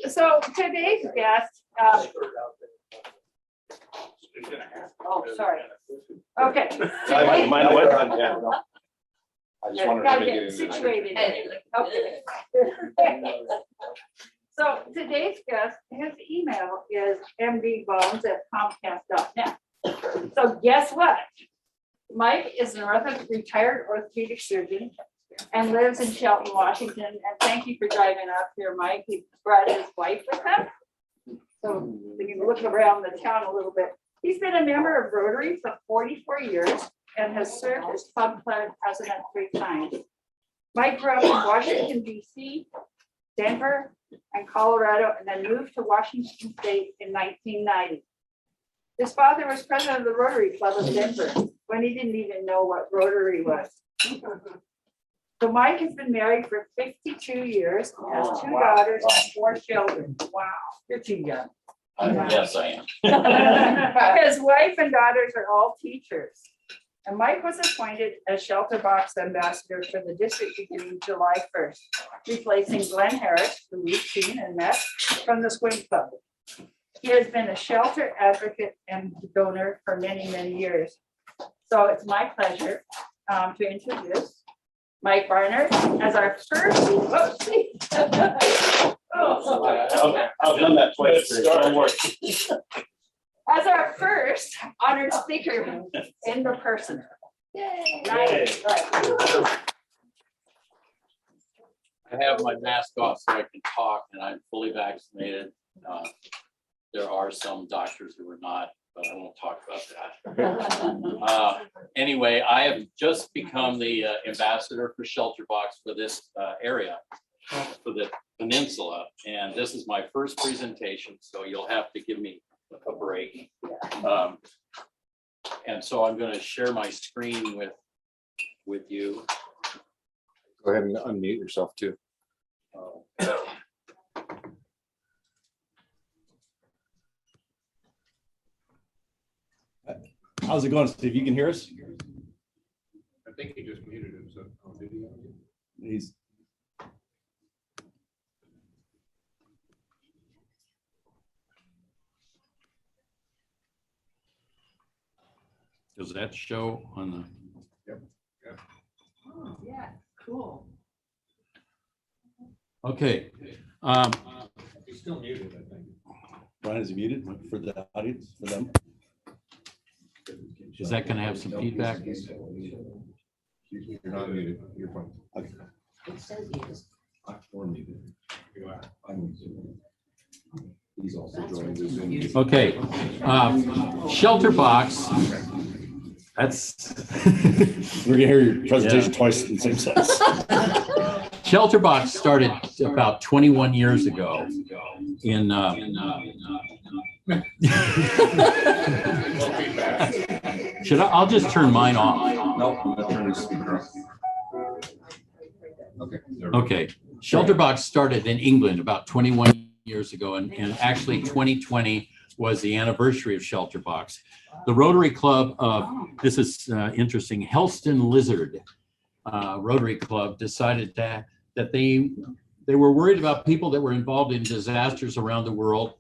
So today's guest, oh, sorry. Okay. Mine went on, yeah. I just wanted Gotta to get get into situated. Okay. So today's guest, his email is mdbones@comcast.net. So guess what? Mike is an retired orthopedic surgeon and lives in Shelton, Washington. And thank you for driving up here, Mike. He brought his wife with him. So you can look around the town a little bit. He's been a member of Rotary for 44 years and has served as club president 3 times. Mike grew up in Washington, D.C., Denver, and Colorado, and then moved to Washington State in 1990. His father was president of the Rotary Club of Denver when he didn't even know what Rotary was. So Mike has been married for 52 years, has 2 daughters and 4 children. Wow, you're too young. Yes, I am. His wife and daughters are all teachers. And Mike was appointed as Shelterbox ambassador for the district beginning July 1st, replacing Glenn Harris, who we've seen and met from the Swing Club. He has been a shelter advocate and donor for many, many years. So it's my pleasure to introduce Mike Barnard as our first. I've done that twice. Don't worry. As our first honored speaker in the person. Yay. Nice. I have my mask off so I can talk, and I'm fully vaccinated. There are some doctors who are not, but I won't talk about that. Anyway, I have just become the ambassador for Shelterbox for this area, for the peninsula, and this is my first presentation, so you'll have to give me a break. And so I'm going to share my screen with you. Go ahead and unmute yourself too. How's it going, Steve? You can hear us? I think he just muted himself. He's Does that show on the? Oh, yeah, cool. Okay. He's still muted, I think. Brian, is he muted for the audience, for them? Is that going to have some feedback? You're not muted. You're fine. Okay. It says he is. Or muted. You are. I'm muted. He's also joined the Zoom. Okay. Shelterbox. That's We're gonna hear your presentation twice in the same sentence. Shelterbox started about 21 years ago in I'll just turn mine off. No, I'm gonna turn his speaker off. Okay. Shelterbox started in England about 21 years ago, and actually 2020 was the anniversary of Shelterbox. The Rotary Club of, this is interesting, Helston Lizard Rotary Club decided that they were worried about people that were involved in disasters around the world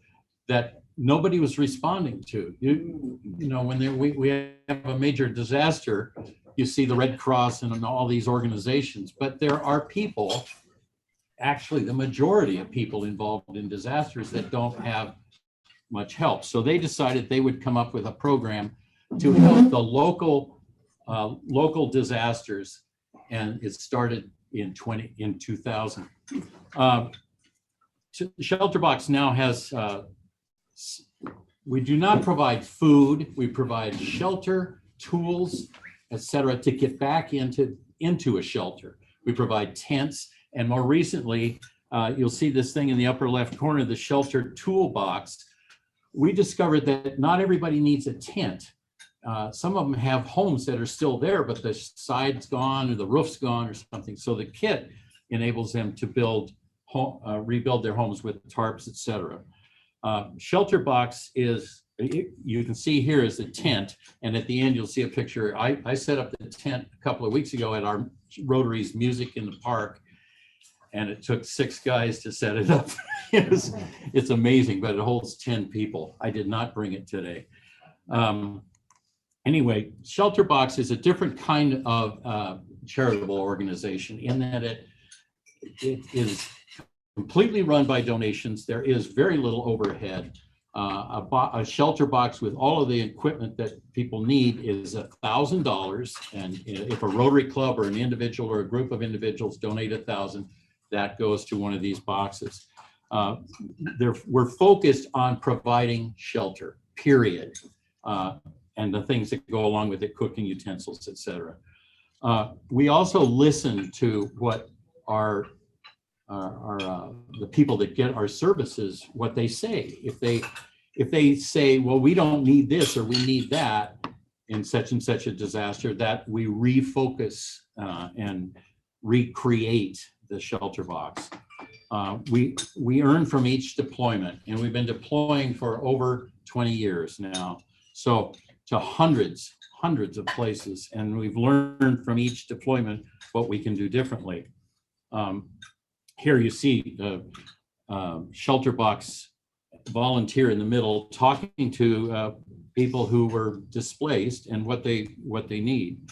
that nobody was responding to. You know, when we have a major disaster, you see the Red Cross and all these organizations, but there are people, actually the majority of people involved in disasters that don't have much help. So they decided they would come up with a program to help the local disasters, and it started in 2000. Shelterbox now has, we do not provide food, we provide shelter, tools, etc., to get back into a shelter. We provide tents, and more recently, you'll see this thing in the upper left corner, the shelter toolbox. We discovered that not everybody needs a tent. Some of them have homes that are still there, but the side's gone or the roof's gone or something. So the kit enables them to rebuild their homes with tarps, etc. Shelterbox is, you can see here is the tent, and at the end you'll see a picture. I set up the tent a couple of weeks ago at our Rotary's Music in the Park. and it took 6 guys to set it up. It's amazing, but it holds 10 people. I did not bring it today. Anyway, Shelterbox is a different kind of charitable organization in that it is completely run by donations. There is very little overhead. A shelter box with all of the equipment that people need is $1,000. And if a Rotary Club or an individual or a group of individuals donate $1,000, that goes to one of these boxes. We're focused on providing shelter, period. And the things that go along with it, cooking utensils, etc. We also listen to what the people that get our services, what they say. If they say, well, we don't need this or we need that in such and such a disaster, that we refocus and recreate the shelter box. We earn from each deployment, and we've been deploying for over 20 years now. So to hundreds of places, and we've learned from each deployment what we can do differently. Here you see the shelter box volunteer in the middle talking to people who were displaced and what they need.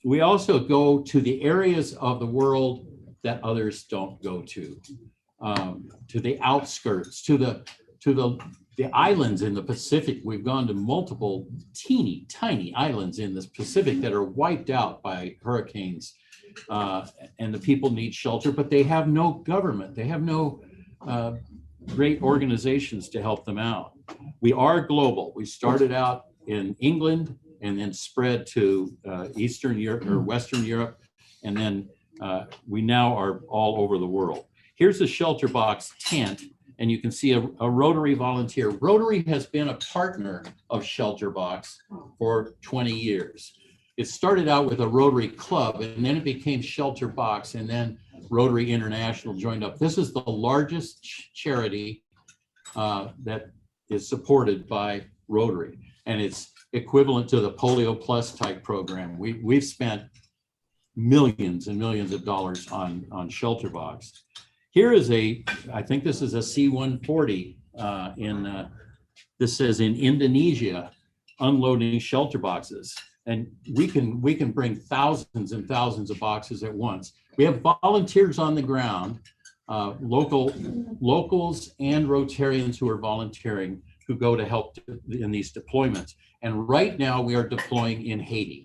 We also go to the areas of the world that others don't go to the outskirts, to the islands in the Pacific. We've gone to multiple teeny tiny islands in the Pacific that are wiped out by hurricanes, and the people need shelter, but they have no government. They have no great organizations to help them out. We are global. We started out in England and then spread to Eastern Europe or Western Europe, and then we now are all over the world. Here's a shelter box tent, and you can see a Rotary volunteer. Rotary has been a partner of Shelterbox for 20 years. It started out with a Rotary Club, and then it became Shelterbox, and then Rotary International joined up. This is the largest charity that is supported by Rotary, and it's equivalent to the Polio Plus type program. We've spent millions and millions of dollars on Shelterbox. Here is I think this is a C-140 this says in Indonesia, unloading shelter boxes. And we can bring thousands and thousands of boxes at once. We have volunteers on the ground, locals and Rotarians who are volunteering, who go to help in these deployments. And right now we are deploying in Haiti.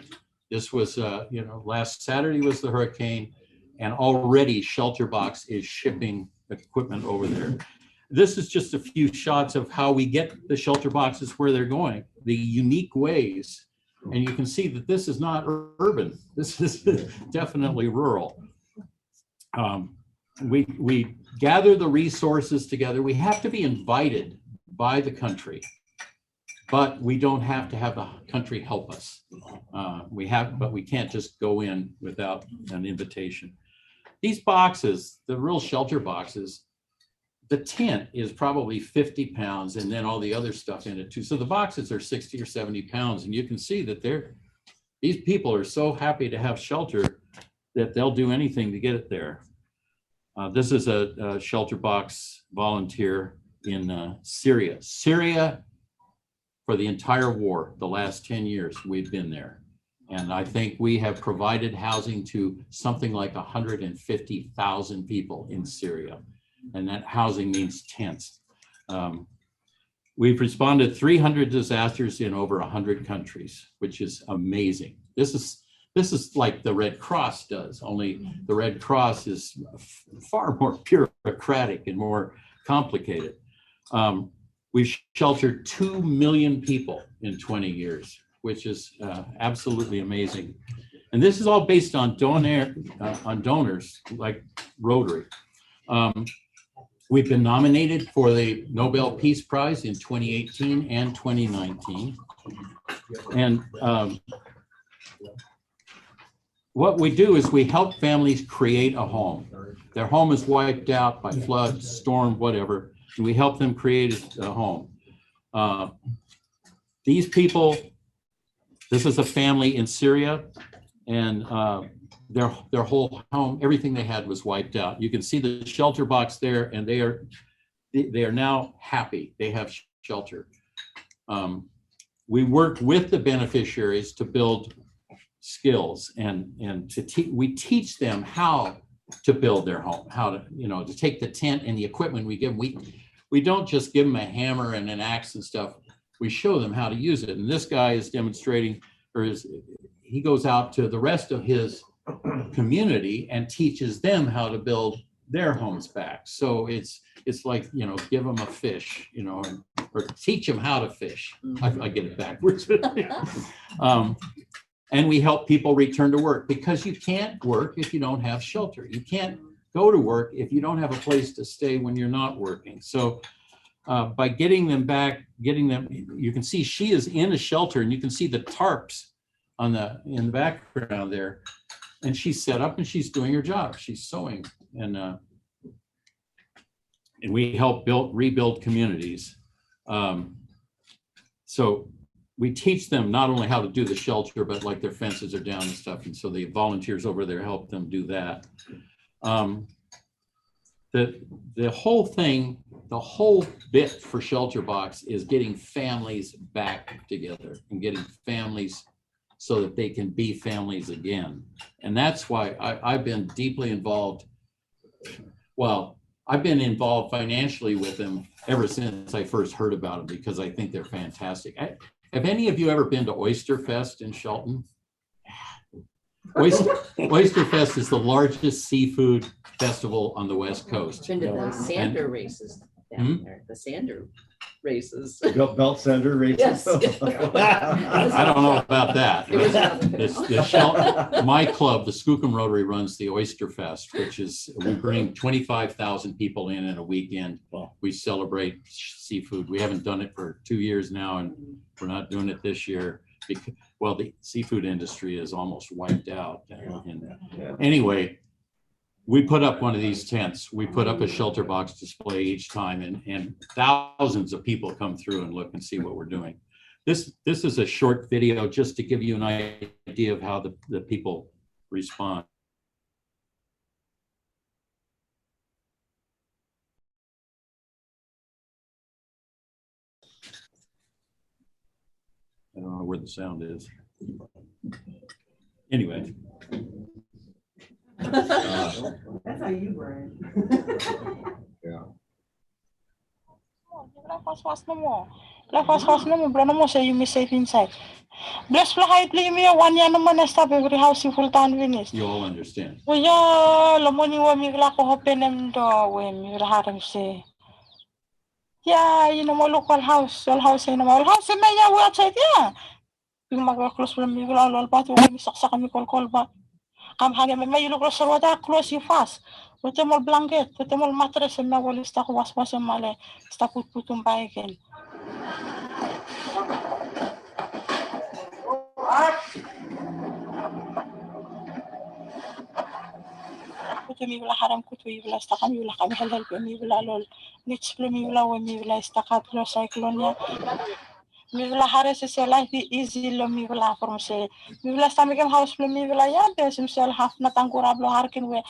This was, last Saturday was the hurricane, and already Shelterbox is shipping equipment over there. This is just a few shots of how we get the shelter boxes where they're going, the unique ways. And you can see that this is not urban. This is definitely rural. We gather the resources together. We have to be invited by the country, but we don't have to have the country help us. But we can't just go in without an invitation. These boxes, the real shelter boxes, the tent is probably 50 pounds, and then all the other stuff in it too. So the boxes are 60 or 70 pounds, and you can see that these people are so happy to have shelter that they'll do anything to get it there. This is a shelter box volunteer in Syria. Syria, for the entire war, the last 10 years, we've been there. And I think we have provided housing to something like 150,000 people in Syria. And that housing means tents. We've responded 300 disasters in over 100 countries, which is amazing. This is like the Red Cross does, only the Red Cross is far more bureaucratic and more complicated. We've sheltered 2 million people in 20 years, which is absolutely amazing. And this is all based on donors like Rotary. We've been nominated for the Nobel Peace Prize in 2018 and 2019. And what we do is we help families create a home. Their home is wiped out by flood, storm, whatever, and we help them create a home. These people, this is a family in Syria, and their whole home, everything they had was wiped out. You can see the shelter box there, and they are now happy. They have shelter. We work with the beneficiaries to build skills and we teach them how to build their home, how to, to take the tent and the equipment we give them. We don't just give them a hammer and an axe and stuff. We show them how to use it. And this guy is demonstrating, he goes out to the rest of his community and teaches them how to build their homes back. So it's like, give them a fish, or teach them how to fish. I get it backwards. And we help people return to work, because you can't work if you don't have shelter. You can't go to work if you don't have a place to stay when you're not working. So by getting them back, you can see she is in a shelter, and you can see the tarps in the background there. And she's set up and she's doing her job. She's sewing, and we help rebuild communities. So we teach them not only how to do the shelter, but like their fences are down and stuff. And so the volunteers over there help them do that. The whole thing, the whole bit for Shelterbox is getting families back together and getting families so that they can be families again. And that's why I've been deeply involved. Well, I've been involved financially with them ever since I first heard about them, because I think they're fantastic. Have any of you ever been to Oyster Fest in Shelton? Oyster Fest is the largest seafood festival on the West Coast. Been to the sander races down there, the sander races. Belt sander races. Yes. I don't know about that. My club, the Skookum Rotary, runs the Oyster Fest, which is, we bring 25,000 people in a weekend. We celebrate seafood. We haven't done it for 2 years now, and we're not doing it this year because, well, the seafood industry is almost wiped out. Anyway, we put up one of these tents. We put up a Shelterbox display each time, and thousands of people come through and look and see what we're doing. This is a short video just to give you an idea of how the people respond. I don't know where the sound is. Anyway. That's how you burn. Yeah. You may safe inside. Bless the high play me 1 year no man stop every house in full town Venice. You all understand. Well, yeah, the money when me like open them door when me had say. Yeah, my local house, all house in my house in my outside, yeah. You mag close from me all but when me suck me call back. Come hang me you look so what close you fast. Put them all blanket, put them all mattress and my wall stuck was and male, stuck put them by again. Mi wala haram ko to wala sta kami wala kami halal ko mi wala lol nits plo mi wala sta ka plo cyclone ya mi wala hare se life easy lo mi wala from se mi wala sta mi kam house plo mi wala ya be sim sel half na tangura blo harkin we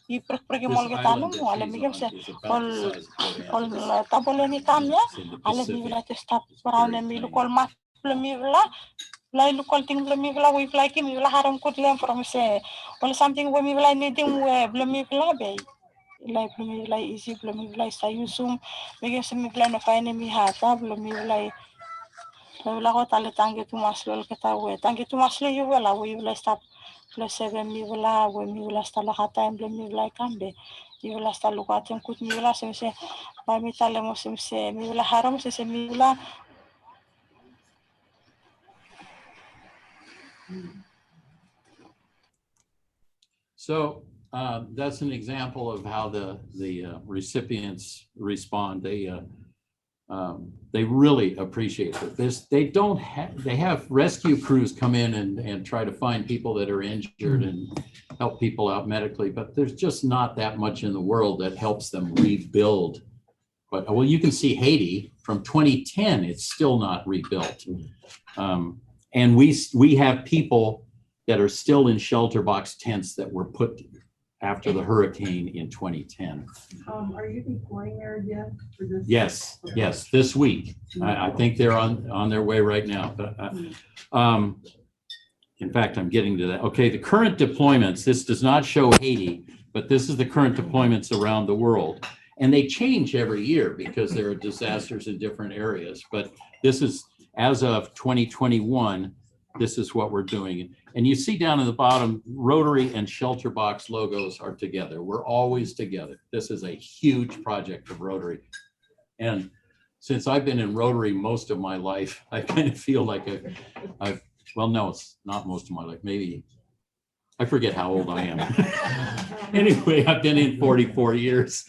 I pergi mol kita no ala mi kam se kol tabole ni kam ya ala mi wala te stop around mi lo kol mat plo mi wala Lai local thing blami vla we fly ki mi vla haram kut lem from se or something we mi vla needing we blami vla be lai blami vla easy blami vla sa yusum me ge se mi vla no fine mi hata blami vla ko tale tangi tu maslo ke ta we tangi tu maslo you vla we vla stop plus 7 mi vla we mi vla sta la hata blami vla kambe mi vla sta lukatem kut mi vla se ba mi tale mo se mi vla haram se mi vla So that's an example of how the recipients respond. They really appreciate it. They have rescue crews come in and try to find people that are injured and help people out medically, but there's just not that much in the world that helps them rebuild. But well, you can see Haiti from 2010, it's still not rebuilt. And we have people that are still in shelter box tents that were put after the hurricane in 2010. Are you going there again for this? Yes, yes, this week. I think they're on their way right now. But in fact, I'm getting to that. Okay, the current deployments, this does not show Haiti, but this is the current deployments around the world. And they change every year because there are disasters in different areas. But this is, as of 2021, this is what we're doing. And you see down at the bottom, Rotary and Shelterbox logos are together. We're always together. This is a huge project of Rotary. And since I've been in Rotary most of my life, I kind of feel like well, no, it's not most of my life. Maybe, I forget how old I am. Anyway, I've been in 44 years.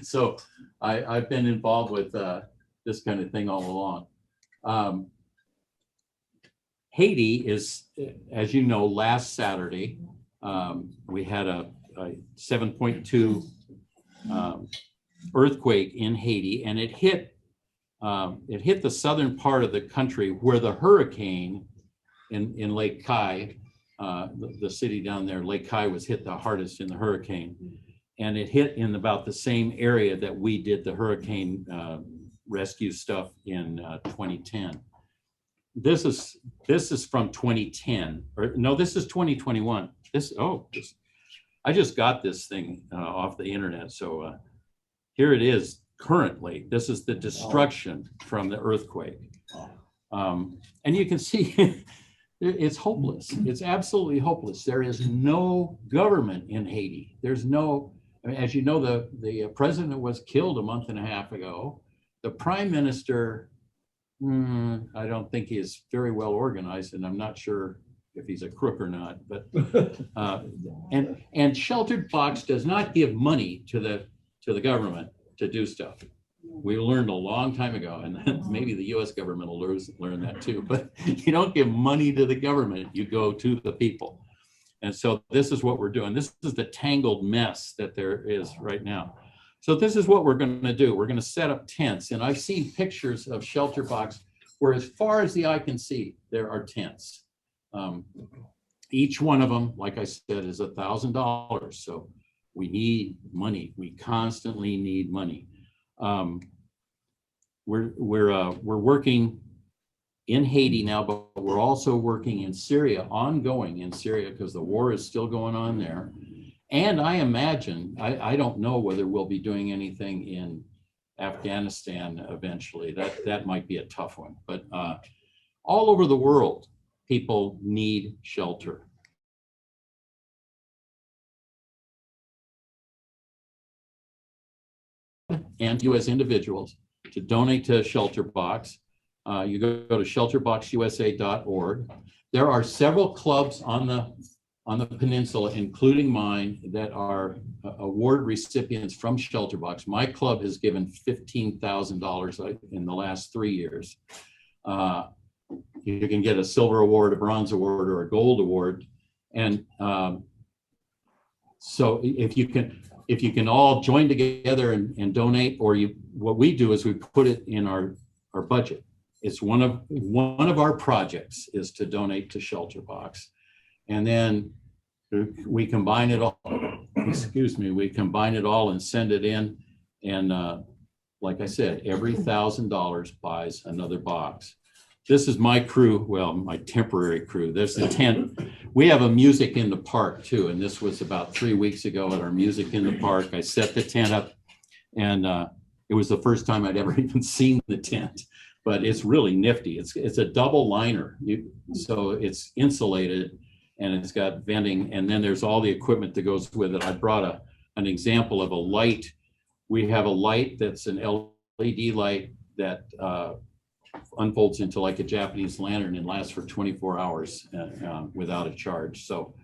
So I've been involved with this kind of thing all along. Haiti is, as you know, last Saturday, we had a 7.2 earthquake in Haiti, and it hit the southern part of the country where the hurricane in Lake Cay, the city down there, Lake Cay was hit the hardest in the hurricane. And it hit in about the same area that we did the hurricane rescue stuff in 2010. This is from 2010, or no, this is 2021. I just got this thing off the internet. So here it is currently. This is the destruction from the earthquake. And you can see it's hopeless. It's absolutely hopeless. There is no government in Haiti. There's no, I mean, as you know, the president was killed a month and a half ago. The prime minister, I don't think he is very well organized, and I'm not sure if he's a crook or not. But and Sheltered Box does not give money to the government to do stuff. We learned a long time ago, and maybe the U.S. government will learn that too. But you don't give money to the government; you go to the people. And so this is what we're doing. This is the tangled mess that there is right now. So this is what we're going to do. We're going to set up tents. And I've seen pictures of Shelter Box where as far as the eye can see, there are tents. Each one of them, like I said, is $1,000. So we need money. We constantly need money. We're working in Haiti now, but we're also working in Syria, ongoing in Syria, because the war is still going on there. And I imagine, I don't know whether we'll be doing anything in Afghanistan eventually. That might be a tough one, but all over the world, people need shelter. And you as individuals to donate to Shelterbox. You go to shelterboxusa.org. There are several clubs on the peninsula, including mine, that are award recipients from Shelterbox. My club has given $15,000 in the last 3 years. You can get a silver award, a bronze award, or a gold award. And so if you can all join together and donate, or what we do is we put it in our budget. It's one of our projects is to donate to Shelterbox. And then we combine it all, we combine it all and send it in. And like I said, every $1,000 buys another box. This is my crew, well, my temporary crew. There's the tent. We have a music in the park too. And this was about 3 weeks ago at our music in the park. I set the tent up, and it was the first time I'd ever even seen the tent. But it's really nifty. It's a double liner, so it's insulated, and it's got venting, and then there's all the equipment that goes with it. I brought an example of a light. We have a light that's an LED light that unfolds into like a Japanese lantern and lasts for 24 hours without a charge. So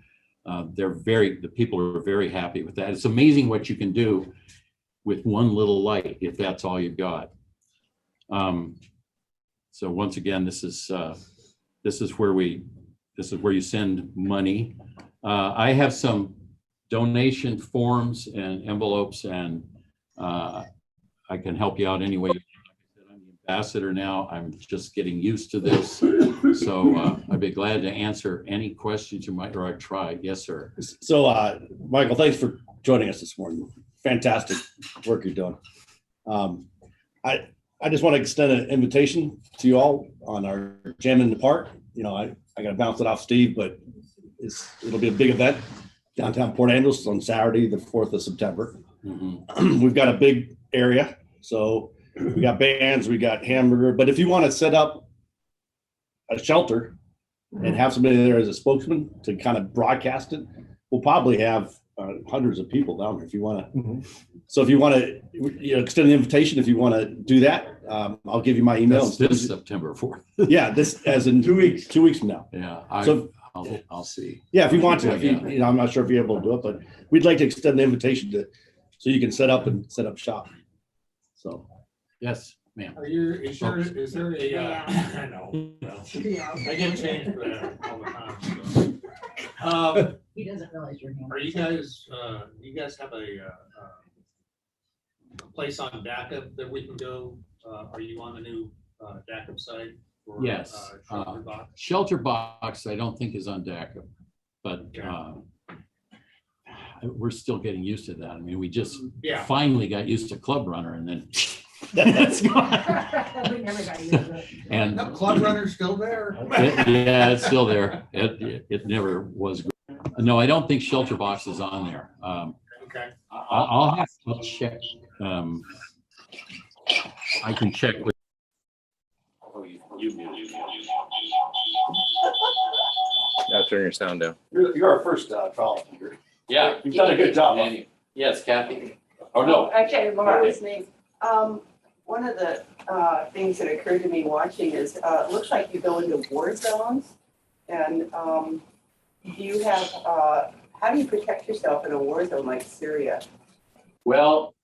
the people are very happy with that. It's amazing what you can do with one little light if that's all you've got. So once again, this is where you send money. I have some donation forms and envelopes, and I can help you out anyway. I'm the ambassador now. I'm just getting used to this. So I'd be glad to answer any questions you might, or I try. Yes, sir. So, Michael, thanks for joining us this morning. Fantastic work you're doing. I just want to extend an invitation to you all on our Jam in the Park. You know, I got to bounce it off Steve, but it'll be a big event downtown Port Angeles on Saturday, the 4th of September. Mhm. We've got a big area. So we got bands, we got hamburger, but if you want to set up a shelter and have somebody there as a spokesman to kind of broadcast it, we'll probably have hundreds of people down there if you want to. So if you want to, extend the invitation, if you want to do that, I'll give you my email. That's this September 4th. Yeah, this as in 2 weeks. 2 weeks from now. Yeah, I'll see. Yeah, if you want to, I'm not sure if you're able to do it, but we'd like to extend the invitation so you can set up shop. So. Yes, ma'am. Is there a, I know, well, I get changed for that all the time. So. He doesn't realize your name. Are you guys, do you guys have a place on DACA that we can go? Are you on the new DACA site? For, Yes. Shelterbox? Shelterbox, I don't think is on DACA, but we're still getting used to that. I mean, we just finally got used to Club Runner, and then that's gone. And No, Club Runner's still there. yeah, it's still there. It never was. No, I don't think Shelterbox is on there. Okay. I'll have to check. I can check with. Oh, you. Now turn your sound down. You're our first trial. Yeah, You've done a good job. Yes, Kathy. Oh, no. Okay, Laura, it's me. One of the things that occurred to me watching is, it looks like you go into war zones. And do you have, how do you protect yourself in a war zone like Syria? Well,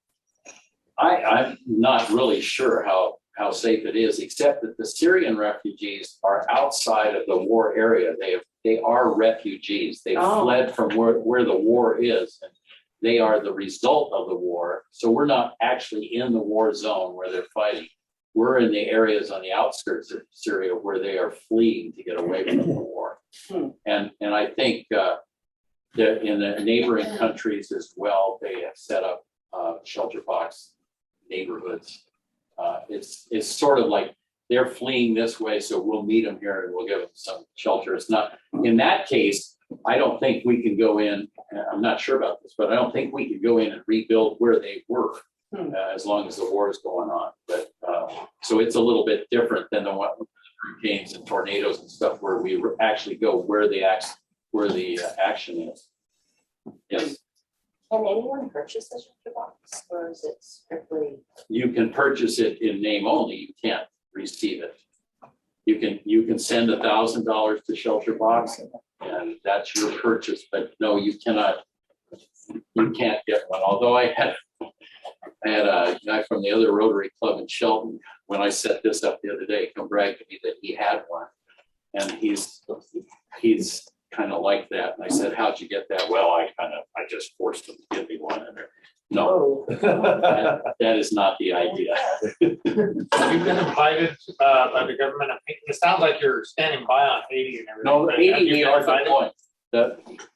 I'm not really sure how safe it is, except that the Syrian refugees are outside of the war area. They are refugees. They fled from where the war is. And they are the result of the war. So we're not actually in the war zone where they're fighting. We're in the areas on the outskirts of Syria where they are fleeing to get away from the war. And I think that in the neighboring countries as well, they have set up Shelterbox neighborhoods. It's sort of like they're fleeing this way, so we'll meet them here and we'll give them some shelter. It's not, in that case, I don't think we can go in, I'm not sure about this, but I don't think we can go in and rebuild where they were as long as the war is going on. But so it's a little bit different than the hurricanes and tornadoes and stuff where we actually go where the action is. Yes. Can anyone purchase the Shelterbox, or is it strictly? You can purchase it in name only. You can't receive it. You can send $1,000 to Shelterbox, and that's your purchase. But no, you cannot. You can't get one. Although I had a guy from the other Rotary Club in Shelton, when I set this up the other day, come brag to me that he had one, and he's kind of like that. And I said, "How'd you get that?" Well, I just forced him to give me one. And no, that is not the idea. You've been invited by the government. It sounds like you're standing by on Haiti and everything. No, but Haiti, have you we been are invited? deploying.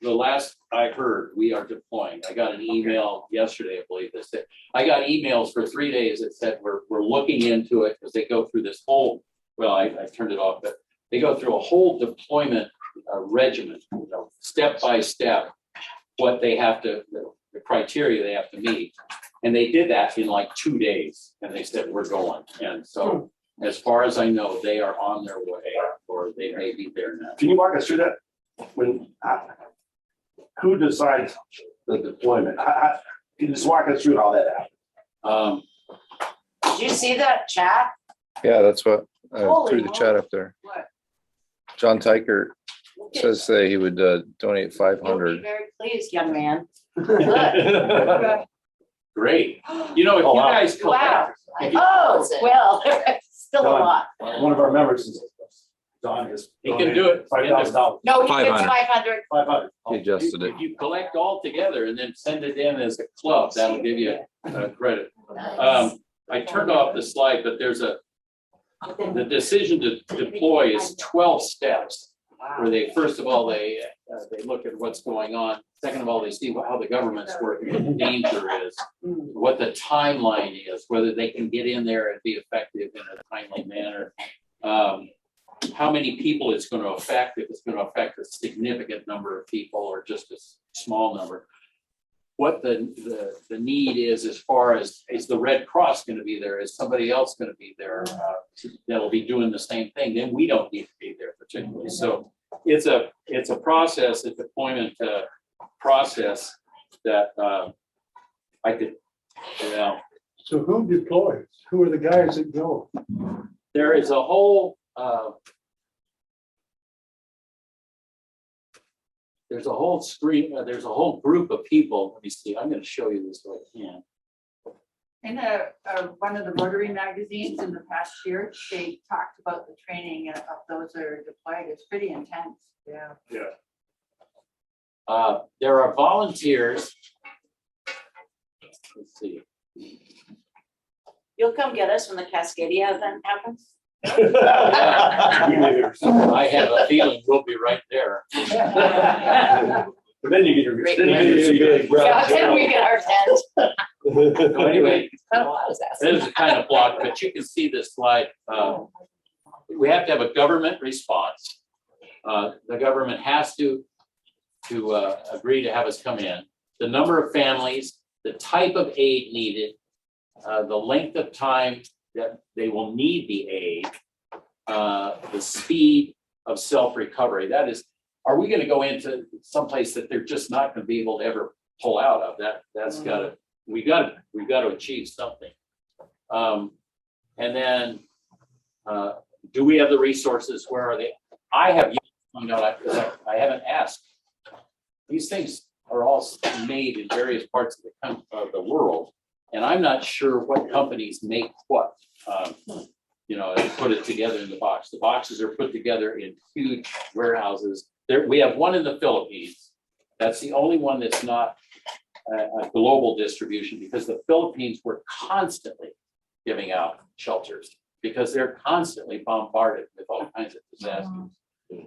The last I heard, we are deploying. I got an email yesterday, I believe, that said, I got emails for 3 days that said we're looking into it because they go through this whole, well, I turned it off, but they go through a whole deployment regimen, step by step, what they have to, the criteria they have to meet. And they did that in like 2 days, and they said, we're going. And so as far as I know, they are on their way, or they may be there now. Can you walk us through that? Who decides the deployment? Can you just walk us through how that happens? Did you see that chat? Yeah, that's what Holy threw the chat moly. up there. What? John Tyker Look at- says that he would donate You'll be 500. very pleased, young man. Good. Great. You know, if you guys Wow. collect, if you- Oh, well, still a lot. One of our members is Don is. He can do it. $5,000. No, he gets 500. 500. 500. He adjusted it. If you collect all together and then send it in as a club, that'll give you credit. I turned off the slide, but there's a the decision to deploy is 12 steps. Where they, first of all, they look at what's going on. Second of all, they see how the government's working, what the danger is, what the timeline is, whether they can get in there and be effective in a timely manner. How many people it's going to affect, if it's going to affect a significant number of people or just a small number. What the need is as far as, is the Red Cross going to be there? Is somebody else going to be there that'll be doing the same thing? Then we don't need to be there particularly. So it's a process, a deployment process that I could, you know. So who deploys? Who are the guys that go? There is a whole there's a whole screen, there's a whole group of people. Let me see, I'm going to show you this so I can. In one of the Rotary magazines in the past year, they talked about the training of those that are deployed. It's pretty intense. Yeah. There are volunteers. Let's see. You'll come get us when the Cascadia event happens? I have a feeling we'll be right there. But then you get your. Great. Then We get our tent. So anyway, Kind of what I was asking. this is kind of blocked, but you can see this slide. We have to have a government response. The government has to agree to have us come in. The number of families, the type of aid needed, the length of time that they will need the aid, the speed of self-recovery. That is, are we going to go into someplace that they're just not going to be able to ever pull out of? That's got to, we've got to achieve something. And then, do we have the resources? Where are they? I have, you know, I haven't asked. These things are all made in various parts of the world, and I'm not sure what companies make what. You know, and put it together in the box. The boxes are put together in huge warehouses. We have one in the Philippines. That's the only one that's not a global distribution, because the Philippines were constantly giving out shelters because they're constantly bombarded with all kinds of disasters.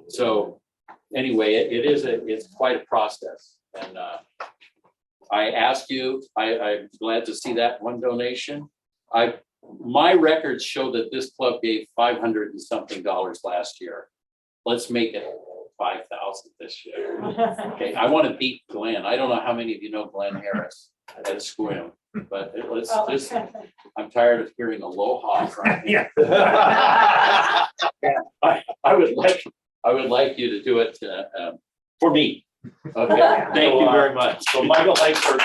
So anyway, it's quite a process. And I asked you, I'm glad to see that one donation. My records show that this club gave $500 and something last year. Let's make it 5,000 this year. Okay, I want to beat Glenn. I don't know how many of you know Glenn Harris at Squim, but let's just, I'm tired of hearing aloha from him. I would like you to do it for me. Okay, thank you very much. So Michael, thanks for